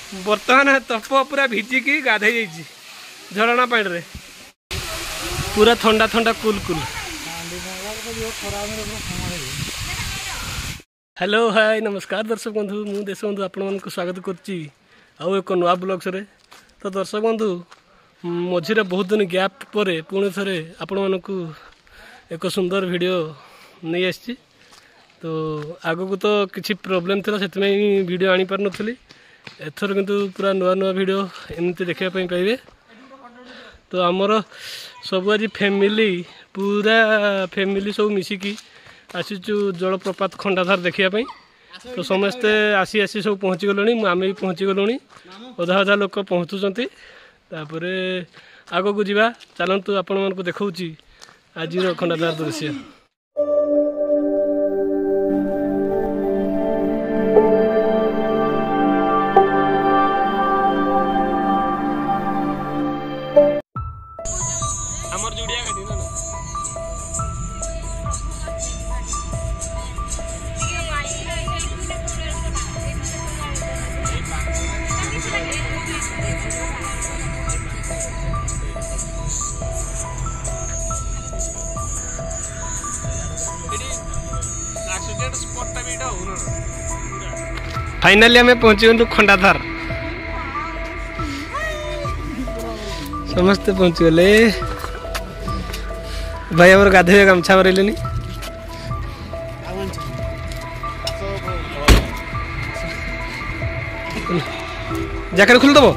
बर्तमान तप पूरा भिजिकी गाधे जाइए झरणा पानी रे पूरा ठंडा ठंडा कुल कुल। हेलो हाय नमस्कार दर्शक बंधु मु देश बंधु आपण मानक स्वागत करची आउ एक नुआ ब्लॉग्स रे। तो दर्शक बंधु मझे बहुत दिन गैप पर पुणी थे आपण मानक एक सुंदर वीडियो नहीं आसी। तो आगक तो किसी प्रोब्लेम था से वीडियो आनी पार नी एथर किंतु पूरा नुआ नुआ वीडियो एमती देखा पाइबे। तो आमर सब आज फैमिली पूरा फैमिली सब मिसिकी आसीचु जलप्रपात खंडाधार देखापी। तो समस्ते आसी आसी सब पहुँची गलुनी आम भी पहुँची गलुनी अधा अधा लोक पहुँचुंट। तापर आगक जावा चलतु आपण मानक देखौची आज खंडाधार दृश्य। फाइनली आम पहुँची खंडाधार समस्ते पहुँची गले भाई आम गाधे गामछा मरैले जैकेट खोल दब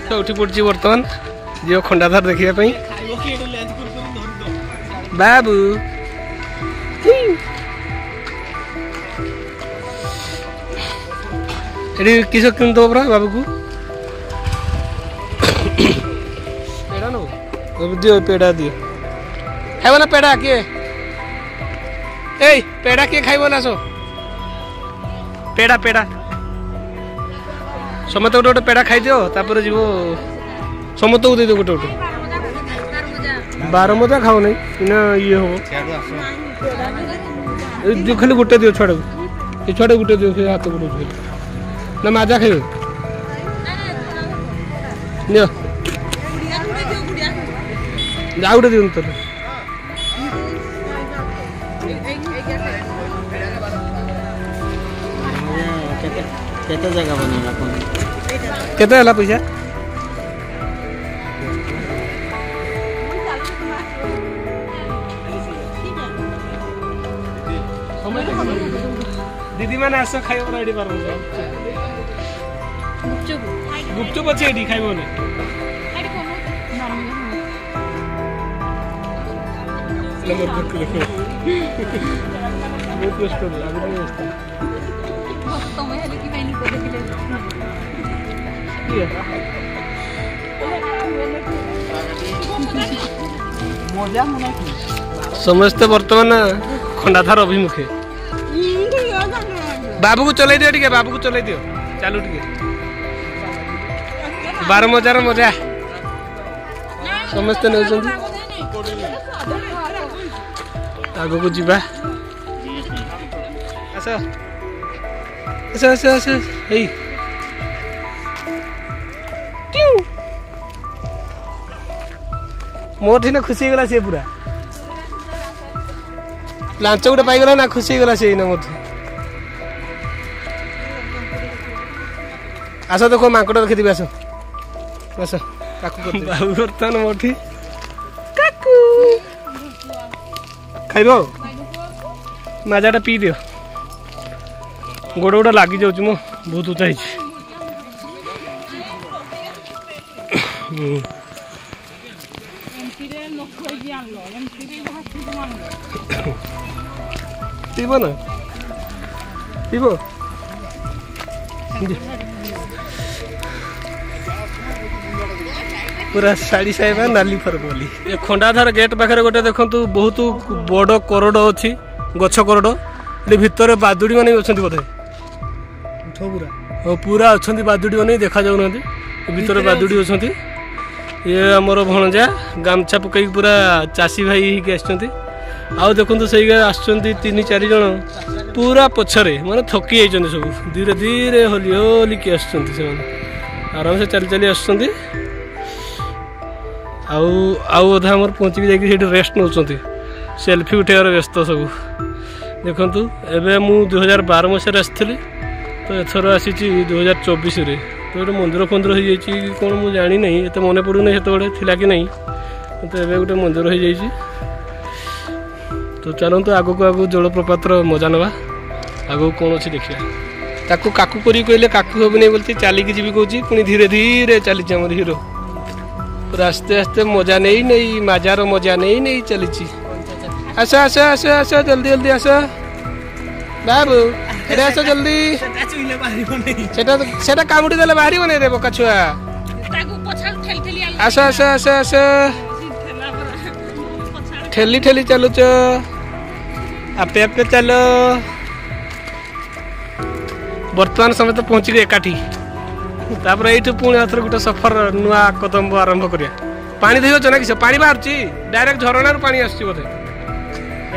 तो उठी पड़ी बर्तमान जो खंडाधार देखापी बाबू ये किस किन दब परा बाबू को पेड़ा नो दियो पेड़ा दियो खाइब ना पेड़ा किए ए पेड़ा किए खाइब ना सो पेड़ा पेड़ा समस्त गोटे गोटे पेड़ा खाई दियो तापर जीव समस्त को दे दियो गोटे गोटे बार मजा खाओ नहीं इना ये हो जो खाली गोटे दियो छुआ ये छुआ गोटे दियो से हाथ गोटे ना माजा खाइब नियो जा गोटे दियो तो केते जगह बनेला कोन केते हला पैसा दीदी माने आस खाइब रेडी पार गुपचुप अच्छे एडी खाइब ने बहुत कष्ट समस्त बर्तमान खंडाधार अभिमुखे बाबू को चलाई दियो टिके बाबू को चलाई दियो चालू टिके बार मजार मजा समस्त नहीं आग को जीवा आस आस आस आस हे मोर थी ना खुशी गला से पूरा लांच गोटे पाईगला ना खुशी गला से ना मोर आस देखो मांकड़ रखी आस आस बाबू बर्तमान मोठी काकू खाइब माजाटा पी दियो गोड़ गोड़ लगी जाऊँ मो बहुत उचा पीब ना पीब पूरा शाड़ी साइबा नाली फरक बोली खंडाधार गेट पाखे गोटे देखु बहुत बड़ करड़ अच्छी गछ करड़ ये भितर बादुड़ी मैंने अच्छा बोधे पूरा अच्छा बादुड़ी मैंने देखा जाऊना भितर बादुड़ी अच्छा ये आमर भणजा गामछा पकई पूरा चाषी भाई होगी आउ देखु से तीन चार जन पूरा पछरे माने थकी जाइए सब धीरे धीरे होली होली कि आराम से चली चली आसुँच अधा आम पहुँची जाकि रेस्ट नौ सेल्फी उठार व्यस्त सब देखु एवं मु 2012 मसीह आसी तो एथर आसी 2024 रे तो ये मंदिर फंदिर हो कौन मुझे जानी नहीं ये मन पड़ूना से थिला कि नहीं तो ये गोटे मंदिर हो जाइए तो चलते आगक आगू जलप्रपातर मजा नवा आगू कौन अच्छी देखिए ताकू काकू करी कहले काकू हम नहीं बोलती चलिकी जी कौची पुणी धीरे धीरे चली आम हिरो पूरा आस्ते आस्ते मजा नहीं नहीं मजार मजा नहीं नहीं चली आस आस आस आस जल्दी जल्दी आस बाबू एडे आस जल्दी सेटा कामुड़ी देले बाहरी बने रे बका छुआ आस आस आस आस ठेली ठेली चलुच आपे आपे चलो बर्तमान समय तो पहुँची गए एकाठी तापर ये पुणी आथर गोटे सफर नुआ कदम आरंभ करिया पानी देख ना कि पानी बाहर डायरेक्ट झरणार पानी आसुची बोधे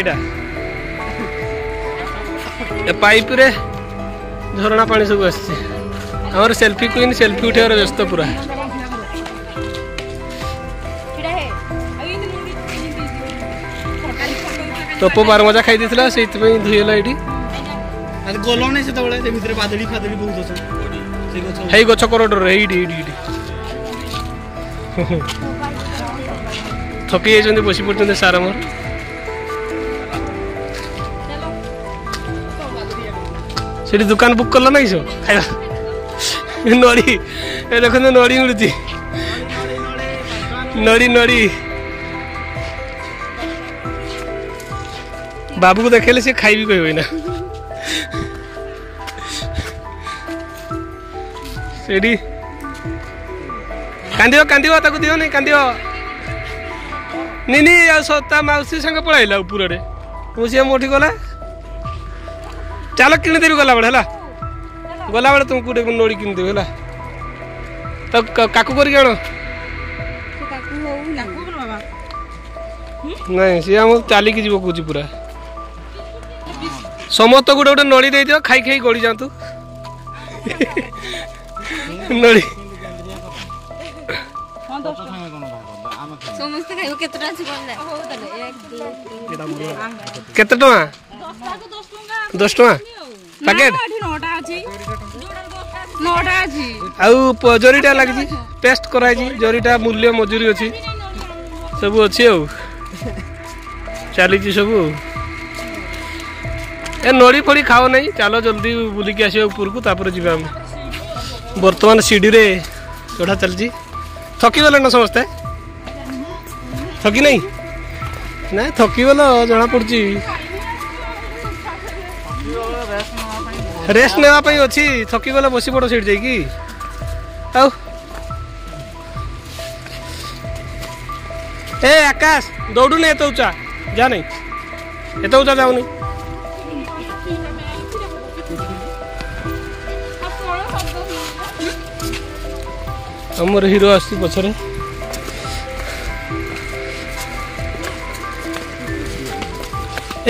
एटा पाइप रे झरणा पानी सब आमर सेल्फी क्वीन सेल्फी उठार व्यस्त पूरा टोपो बार मजा खाई देथिला सेति पे धुइला एठी आज गोलो नै से तबळे भितर बादली फादली बहुत अछ हेई गछ कोरोडर एठी एठी थकी जाइछन्ते बसी पड़छन्ते सारा मोर सेठी दुकान बुक करला नै सो खाइबा नड़ी ए देखन नड़ी मिलुची नड़ी नड़ी बाबू को देखेले से खाई भी कह ना सेठी कांदियो कांदियो ताको दियो नहीं कांदियो नी सता मौसी संग पळाइला ऊपर रे मौसी मोठी गला चलो किन देबी गला बडे गला बडे तुमको नोड़ी किन देबी हला तो काकू करी आनो नहीं सी हम चाली की जीव कौची पूरा समस्त गोटे गोटे नड़ी दे दियो खाई खाई गड़ी जातु नड़ी केते टका 10 टका पैकेट आउ जरीटा लगी पेस्ट कराई जरीटा मूल्य मजूरी अच्छी सब अच्छी चली सब ए नड़ी फड़ी खाओ नहीं चलो जल्दी बुलिकी आस ऊपर को तापर जी बर्तमान सीढ़ी रे चढ़ा चलती थकी गले न समस्ते थकी नहीं ना थकी गल जना पड़ी रेस्ट नापी अच्छी थकी गले बसी पड़ सीट जाकि ए आकाश दौड़ू नहीं एत उचा जा नहीं एत उचा जाऊनी हमर हीरो आसी पछरे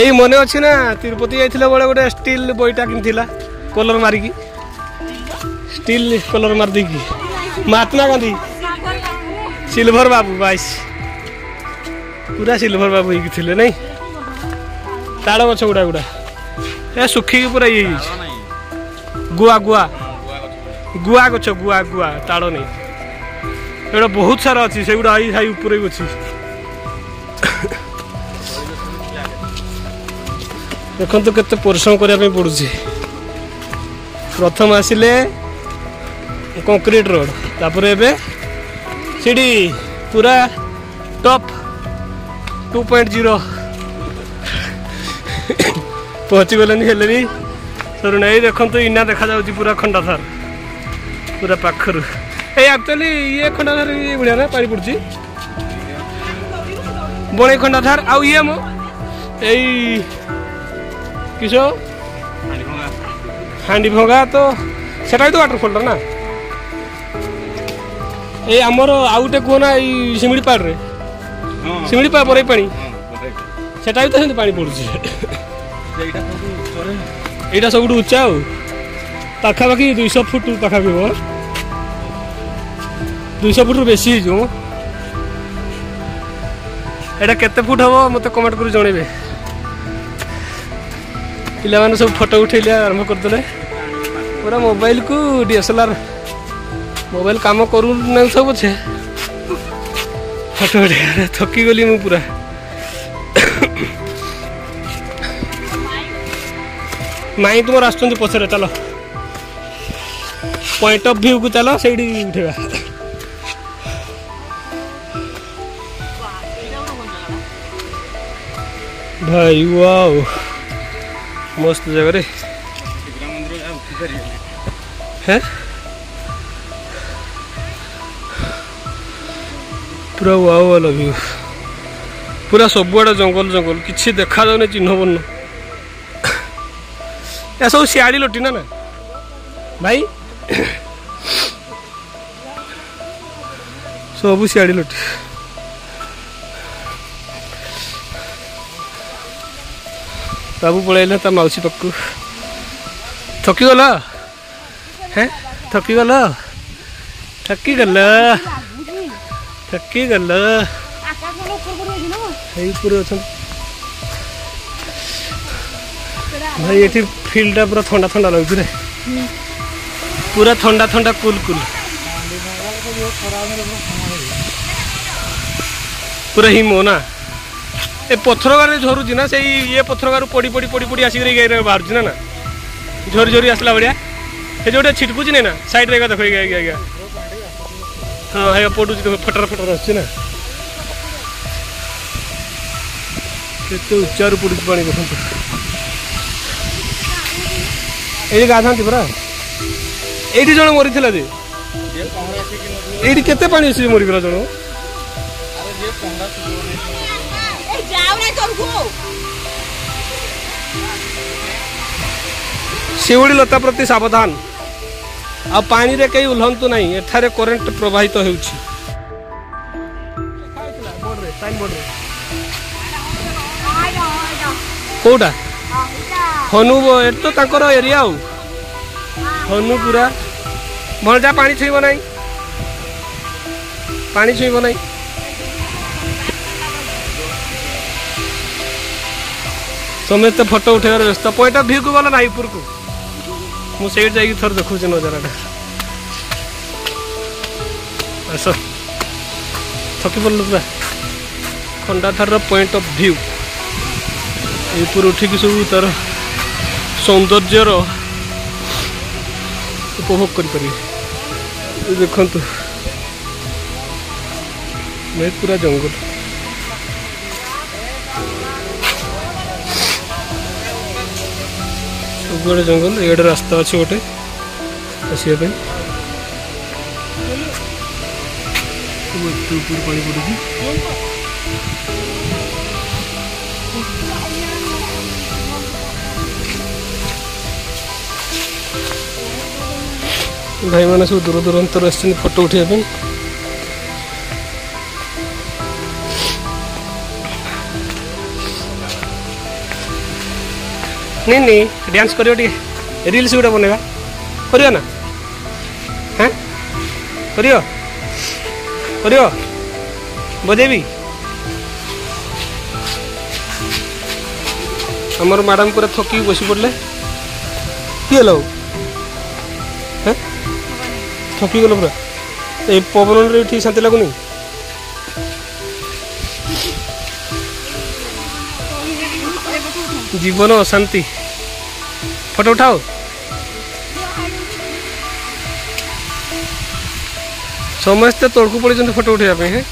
ए मने अच्छी ना तिरुपति जाइथिला बळे गोटे स्टील बईटा किनथिला कलर मारिकी स्टील कलर मार देकी महात्मा गांधी सिल्वर बाबू 22 पूरा सिल्वर बाबू ही थिले नहीं ताड़ गछ गुडा गुडा ए सुखी पूरा ये गुआ गुआ गुआ गछ गुआ गुआ ताड़ नहीं एटा बहुत सारा अच्छी से गुडा आई हाई ऊपर अच्छी देखो तो केते परिश्रम करने पड़ुଛି प्रथम आसिले कंक्रीट रोड तापर एबे सीढ़ी पूरा टॉप 2.0 पहुँची गले हेले भी सर नहीं देखो तो इना देखा जाऊँ पूरा खंडाधार पूरा पाखर एक्चुअली ये खंडाधार ये बढ़िया ना पारी पड़ी बड़े खंडाधार आउ ये मो किस हांडी भंगा तो सेटा तो वाटरफॉल ना ए आमर आउ गोटे कह ना शिमिड़ीपाड़ रे शिमिड़ीपाड़ बरई पानी सेटा भी तो सेमती पानी पड़ुଛି एटा सब उच्चा आ पाखापाखि 200 फुट पाखापाखि हो 200 फुट बेसी हो एटा केते फुट हम मत कमेंट कर जणेबे पिला माने सब फोटो उठेले आरंभ करदले पूरा मोबाइल को डीएसएलआर मोबाइल काम करू न सब छे फोटो उठे थकी गली मु पूरा माई तुम आसुँच पछरे चलो पॉइंट ऑफ व्यू को चलो से उठेगा भाई वाओ मस्त जगह रे है पूरा वाओ वाला व्यू पूरा सबुआड़े जंगल जंगल किसी देखा जाने चिन्ह बन्न या सब सियाड़ी लोटी ना ना भाई सब सियाड़ी लोटी बाबू पलैला ता मौसी पक्कू थकी गल है थकी गल थकी गल थकी गल पूरे अच्छा भाई ये फील्ड पूरा ठंडा ठंडा लगे रे पूरा ठंडा ठंडा कूल कूल पूरा हिमो ना ए पथर गार झरुची ना से ये पथर गार पड़ी पड़ी पड़ी पड़ी आसिक बाहर ना ना झरी झरी आसला भाया ये जो छिटकुची नहीं ना साइड रे देख आज्ञा हाँ है पड़ू फटर फटर आसुच्छी ना केते उच्चारू पड़ू पानी देखो ये गाधा परा ये जन मरी जे ये केते पानी आसी मरीगला जन शिवड़ी लता प्रति सावधान आ पानी रे कई उल्लंतु नहीं एठारे करेंट प्रवाहित होउछि कोटा हनु तो ताकर एरिया हनु पूरा भलजा पानी छुईब ना पानी छुईब ना समस्त फोटो उठेबार व्यस्त पॉइंट ऑफ व्यू को गला ना ऊपर को मुझे जाइए थर देखुच नजारा आस थकी पड़ल पूरा खंडाधार पॉइंट ऑफ व्यू ऊपर उठिक सब तार सौंदर्यर उपभोग कर देखु पूरा जंगल सबुआड़े जंगल ये रास्ता अच्छे गोटे आसवा पानी पड़ू भाई मैंने सब दूर दूरांतर आस फोटो उठाइबा नहीं डांस करियो रील्स गुड़ा बनवा करियो ना हाँ करियो करियो बजेबी हमर मैडम पूरा थकी बसी पड़े किए लो हाँ थकी गल पूरा ये पवन ठीक शांति लगुनि जीवन अशांति फोटो उठाओ समस्ते तड़कू पड़े फोटो उठाइबा है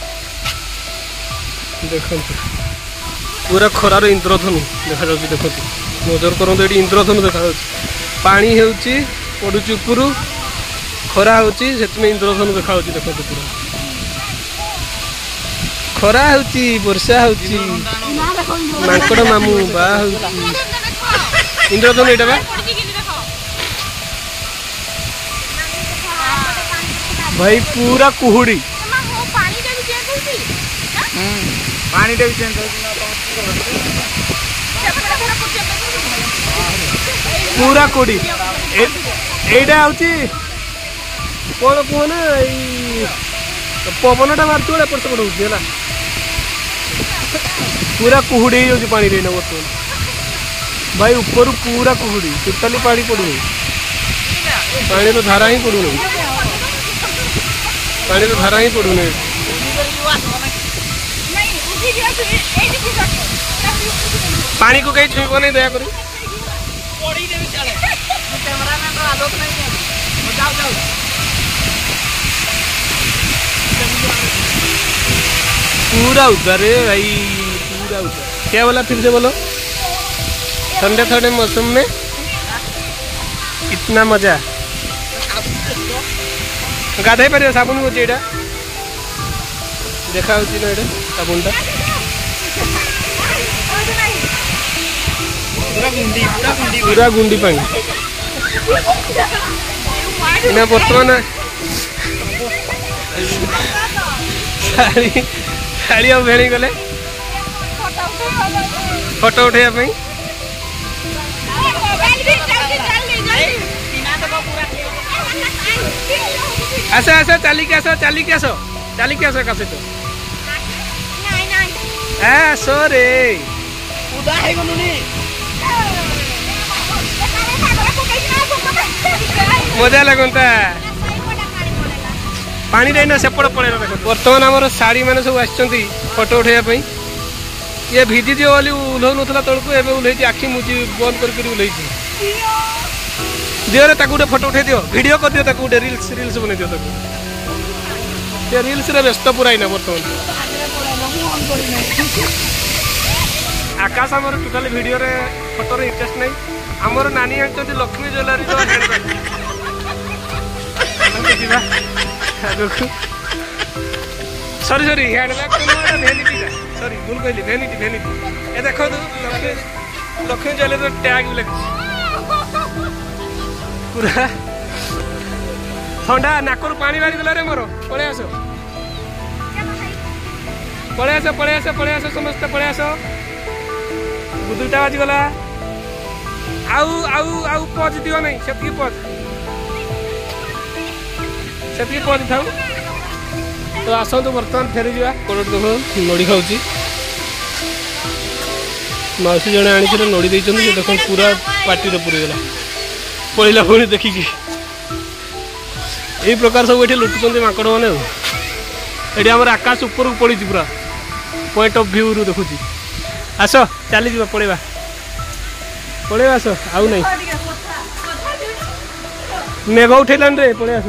देखो पूरा खरार इंद्रधनु देखा देखो नजर करूँ ये इंद्रधनु देखा पानी होची पड़ुची उपरू खरा होची इंद्रधनु देखा देखो पूरा खरा होची वर्षा होची मांकड़ मामू बा होची इंद्रधनु एटा बा भाई पूरा कुहुड़ी पानी टे भी चेंज पूरा कुड़ी एटा हूँ कौन कह ना पवनटा मार्च एपट सेपट होगा पूरा कुहुड़ी हो पानी ना बर्तमान भाई ऊपर पूरा कुहुड़ी टोटाली पानी पड़ूनी पानी तो धारा ही पड़ूनी पानी तो धारा ही पड़ूनी पानी को कहीं छुईब नहीं दया करी पूरा उधर है भाई पूरा उधर। क्या बोला फिर से बोलो? ठंडे ठंडे मौसम में इतना मजा गाधे पार साबुन हो देखा साबुन पूरा गुंडी पानी इना बर्तमान शाड़ी आ भेड़ी गले फोटो उठे आस आस चलिक आस चलिक आस चलिक आस का सहित आसो रे मजा लगता पानी ना सेपट पड़े बर्तमान आम शाड़ी मैंने सब आसुँच फोटो उठाइबा ये भिजी दियो बोली उल्लौ ना तौक एवं उल्लैची आखि मुझी बंद करके उल्लैची दियो रे ताकू फोटो उठे दियो वीडियो कर दियो ताकू रील्स रील्स बन दियो ताकू रील्स रे व्यस्त पूरा ना बर्तमान आकाश आमर टोटाली वीडियो रे फोटो रे इंटरेस्ट नहीं आमर नानी आनी Lakshmi jewellery sorry sorry handbag vanity sorry भूल कहली भेनिटी भेनिटी ए देखो लक्ष्मी ज्वेलरी टैग भी लगे पूरा ठंडा नाकरू पानी बाहरी गला रे मोर पळे आसो पळे आसो पळे आसो पळे आसो समस्त पळे आसो बुदुटा बाजी गला आउ आउ आउ पज दियो नहीं सेतकी पज थाऊ तो आसतु बर्तमान फेरी जा कोड़ देख नड़ी खाऊँ मौसी जड़े आनी नड़ी देख पूरा पार्टी पूरीगला पड़ा पुणी देखिकी यही प्रकार सब ये लुटुंट माकड़ मैंने ये आम आकाश ऊपर पड़ी पूरा पॉइंट ऑफ व्यू रु देखुची आस चली जा पड़ेगा पड़ेगा आस आउ नहीं मेघ उठेलान रे पड़े आस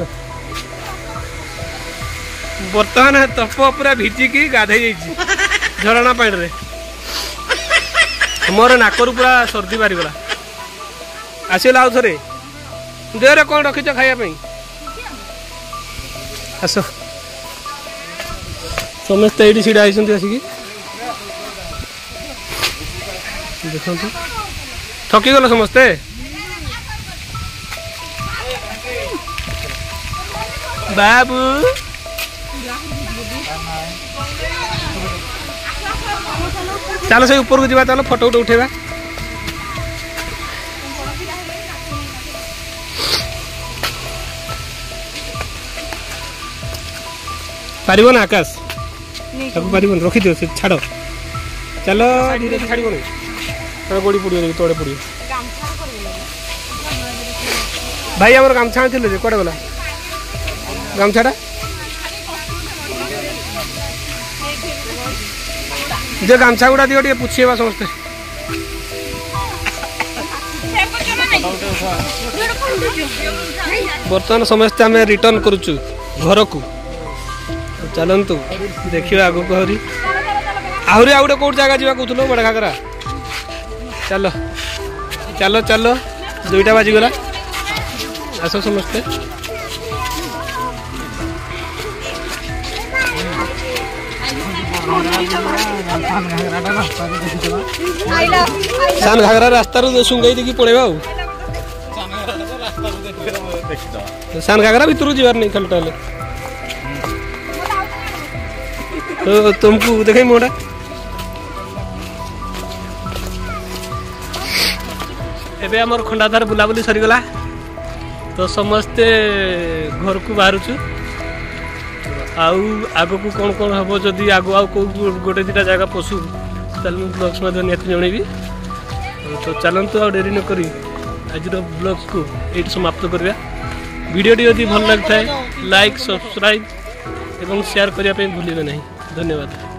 बर्तमान तप पूरा भिजिकी गाधे झरणा पानी रे मोर नाकरू पूरा सर्दी बाहरीगला आसला आउ थे देहरे कौन रखीच खायापी आस समस्ते ये सीढ़ा होती आसिकी देखो थकीगल समस्ते बाबू चलो से ऊपर को जावा चलो फोटो उठेगा पारिबो ना आकाश पारिबो रखी दियो से छाड़ चलो धीरे छाड़ो नहीं गोड़ी पड़ो तोड़े पड़ो भाई आम गामछा थे कड़े गला गामछाटा जो गामछा गुड़ा दियो टे पुछेबा समस्ते बर्तमान समस्ते आम रिटर्न करुचु घर को चलतु देखिए आगु आहरी आहरी आउ गोटे कौट जगह जावा कहूँ बड़ा घागरा चलो चलो चलो 2टा बाजिगला आस समस्ते सान घागरा रास्ता सुंगाई देखी पड़ेगा सान घागरा भितर जीवार नहीं खाली तो तुमको देखे मोटा एबे आमर खंडाधार बुलाबुली सरीगला तो समस्ते घर को बाहरुचु आउ आगो को कौन कौन हम जदि आगो आउ गोटे दुटा जगह पशु ब्लॉग्स निहत जनइबी तो चलतु आ डेरी न करी आज ब्लॉग्स को ये समाप्त करवा वीडियोटी यदि भल लगी था लाइक सब्सक्राइब एवं शेयर करने भूलिए नहीं। धन्यवाद।